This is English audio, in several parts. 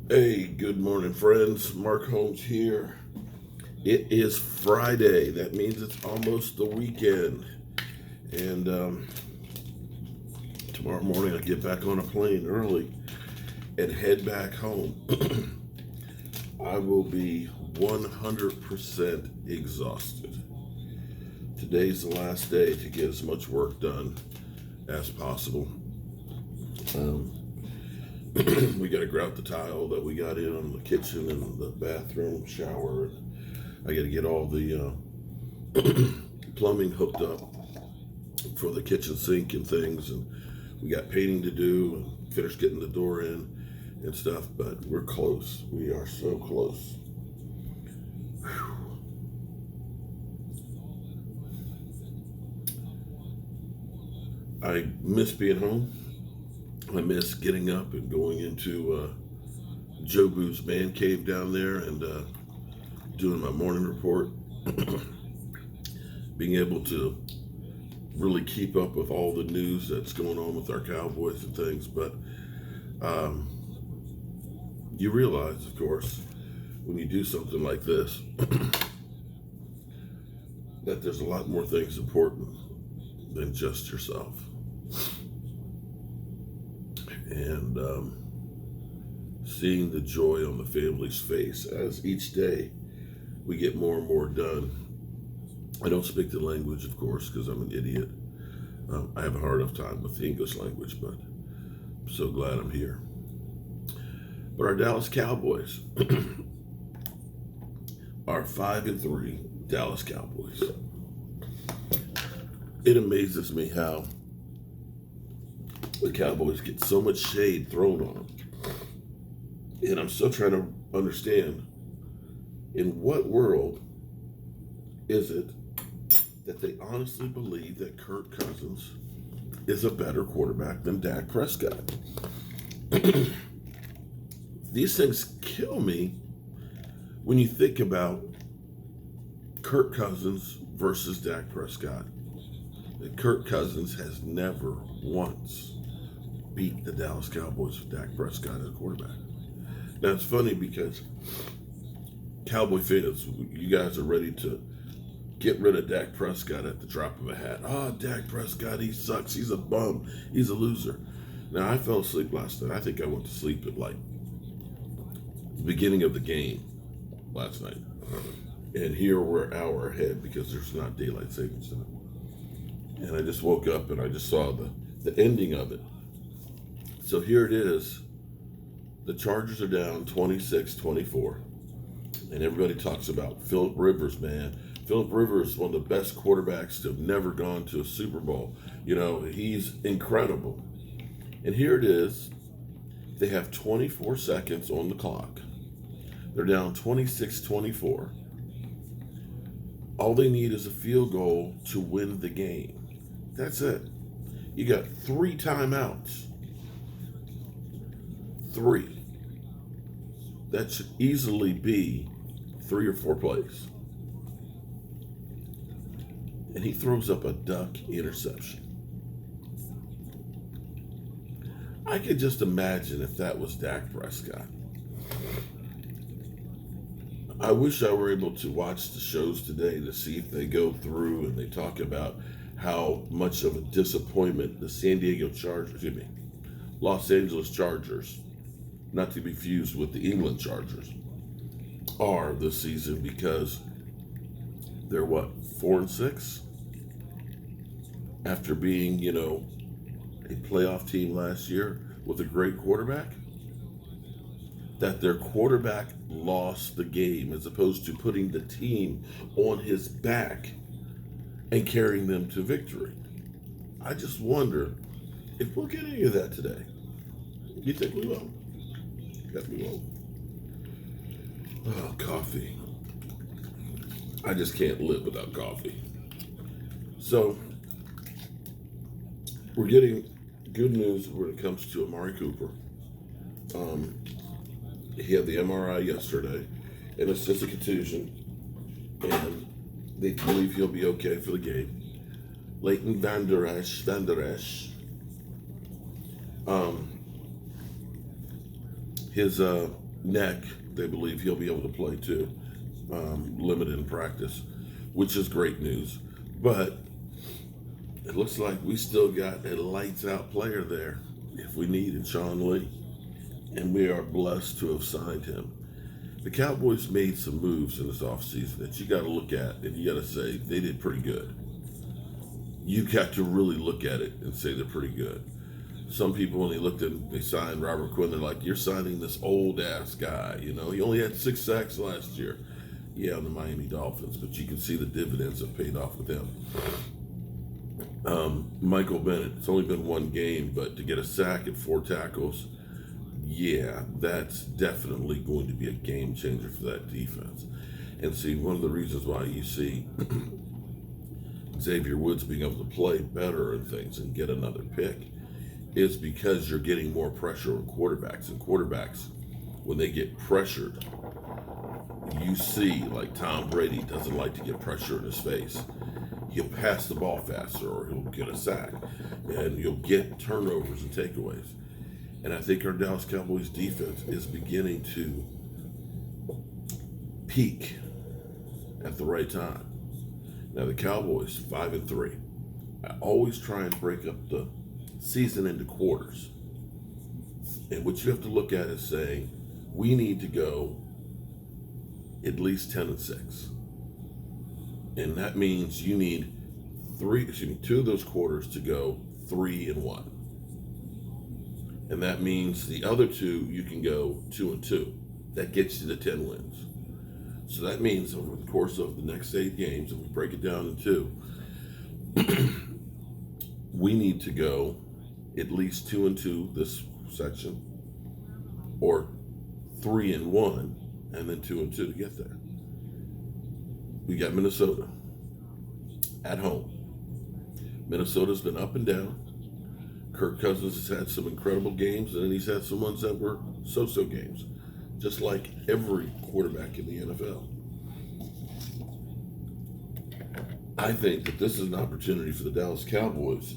Hey, good morning, friends. Mark Holmes here. It is Friday. That means it's almost the weekend. And tomorrow morning, I get back on a plane early and head back home. I will be 100% exhausted. Today's the last day to get as much work done as possible. We got to grout the tile that we got in on the kitchen and the bathroom, shower. I got to get all the plumbing hooked up for the kitchen sink and things. And we got painting to do and finish getting the door in and stuff. But we're close. We are so close. Whew. I miss being home. I miss getting up and going into Joe Boo's man cave down there and doing my morning report. Being able to really keep up with all the news that's going on with our Cowboys and things. But you realize, of course, when you do something like this, that there's a lot more things important than just yourself. And seeing the joy on the family's face as each day we get more and more done. I don't speak the language, of course, because I'm an idiot. I have a hard enough time with the English language, but I'm so glad I'm here. But our Dallas Cowboys are 5-3 Dallas Cowboys. It amazes me how the Cowboys get so much shade thrown on them. And I'm still trying to understand, in what world is it that they honestly believe that Kirk Cousins is a better quarterback than Dak Prescott? These things kill me when you think about Kirk Cousins versus Dak Prescott. Kirk Cousins has never once beat the Dallas Cowboys with Dak Prescott as a quarterback. Now, it's funny because Cowboy fans, you guys are ready to get rid of Dak Prescott at the drop of a hat. Dak Prescott, he sucks. He's a bum. He's a loser. Now, I fell asleep last night. I think I went to sleep at like the beginning of the game last night. And here we're an hour ahead because there's not daylight savings time. And I just woke up and I just saw the ending of it. So here it is. The Chargers are down 26-24. And everybody talks about Phillip Rivers, man. Phillip Rivers is one of the best quarterbacks to have never gone to a Super Bowl. You know, he's incredible. And here it is. They have 24 seconds on the clock. They're down 26-24. All they need is a field goal to win the game. That's it. You got 3 timeouts. 3. That should easily be 3 or 4 plays. And he throws up a duck interception. I could just imagine if that was Dak Prescott. I wish I were able to watch the shows today to see if they go through and they talk about how much of a disappointment the Los Angeles Chargers, not to be fused with the England Chargers, are this season, because they're 4-6 after being, a playoff team last year with a great quarterback. That their quarterback lost the game as opposed to putting the team on his back and carrying them to victory. I just wonder if we'll get any of that today. You think we will? Yes, we will. Oh, coffee. I just can't live without coffee. So, we're getting good news when it comes to Amari Cooper. He had the MRI yesterday, and it's just a contusion, and they believe he'll be okay for the game. Vander Esch. His neck, they believe he'll be able to play too, limited in practice, which is great news. But it looks like we still got a lights out player there if we need it, Sean Lee. And we are blessed to have signed him. The Cowboys made some moves in this offseason that you got to look at and you got to say they did pretty good. You got to really look at it and say they're pretty good. Some people, when they signed Robert Quinn, they're like, you're signing this old ass guy. You know, he only had 6 sacks last year. Yeah, on the Miami Dolphins, but you can see the dividends have paid off with him. Michael Bennett, it's only been 1 game, but to get a sack and 4 tackles, yeah, that's definitely going to be a game changer for that defense. And see, one of the reasons why you see Xavier Woods being able to play better and things and get another pick is because you're getting more pressure on quarterbacks. And quarterbacks, when they get pressured, you see, like Tom Brady doesn't like to get pressure in his face. He'll pass the ball faster or he'll get a sack. And you'll get turnovers and takeaways. And I think our Dallas Cowboys defense is beginning to peak at the right time. Now the Cowboys, 5-3. I always try and break up the season into quarters. And what you have to look at is saying, we need to go at least 10-6. And that means you need 2 of those quarters to go 3-1. And that means the other 2, you can go 2-2. That gets you to 10 wins. So that means over the course of the next 8 games, if we break it down in 2, we need to go at least 2-2 this section, or 3-1, and then 2-2 to get there. We got Minnesota at home. Minnesota's been up and down. Kirk Cousins has had some incredible games, and then he's had some ones that were so-so games, just like every quarterback in the NFL. I think that this is an opportunity for the Dallas Cowboys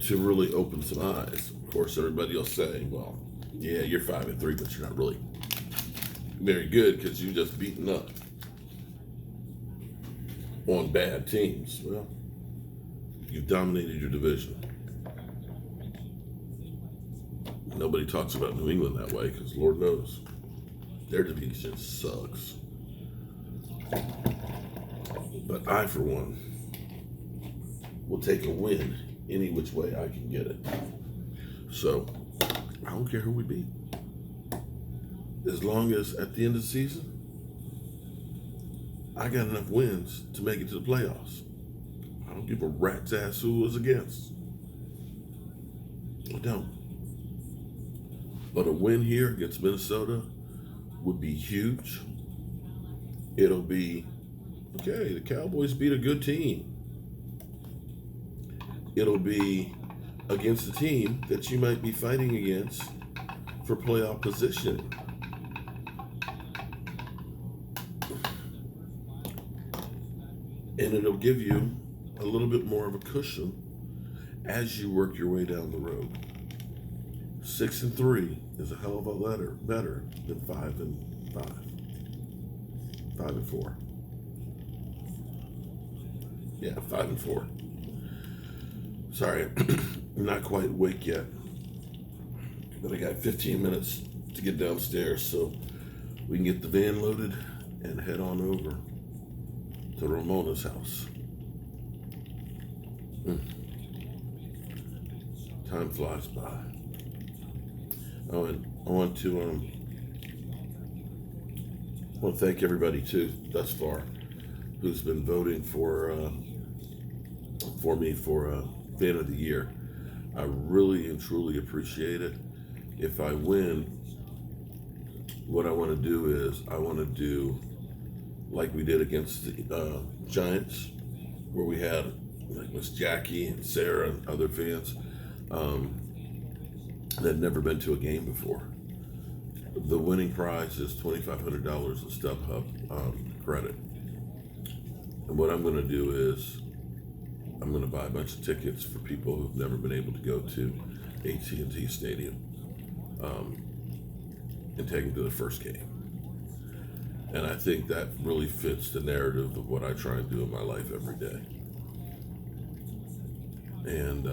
to really open some eyes. Of course, everybody will say, well, yeah, you're 5-3, but you're not really very good because you're just beaten up on bad teams. Well, you've dominated your division. Nobody talks about New England that way because Lord knows their division sucks. But I, for one, will take a win any which way I can get it. So I don't care who we beat. As long as at the end of the season, I got enough wins to make it to the playoffs. I don't give a rat's ass who was against. I don't. But a win here against Minnesota would be huge. It'll be, okay, the Cowboys beat a good team. It'll be against a team that you might be fighting against for playoff positioning. And it'll give you a little bit more of a cushion as you work your way down the road. 6-3 is a hell of a lot better than 5-5, 5-4. Yeah, 5-4. Sorry, I'm not quite awake yet, but I got 15 minutes to get downstairs so we can get the van loaded and head on over to Ramona's house. Time flies by. Oh, and I want to thank everybody too thus far who's been voting for me for Fan of the Year. I really and truly appreciate it. If I win, what I want to do is I want to do like we did against the Giants, where we had like Miss Jackie and Sarah and other fans that had never been to a game before. The winning prize is $2,500 in StubHub credit. And what I'm going to do is I'm going to buy a bunch of tickets for people who've never been able to go to AT&T Stadium. and take them to the first game. And I think that really fits the narrative of what I try and do in my life every day. And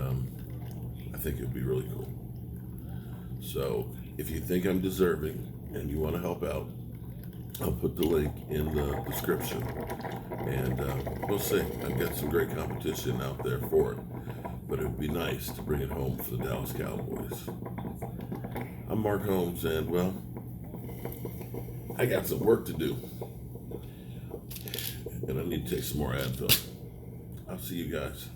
I think it would be really cool. So if you think I'm deserving and you want to help out, I'll put the link in the description. And we'll see. I've got some great competition out there for it. But it would be nice to bring it home for the Dallas Cowboys. I'm Mark Holmes, and well, I got some work to do. And I need to take some more Advil. I'll see you guys.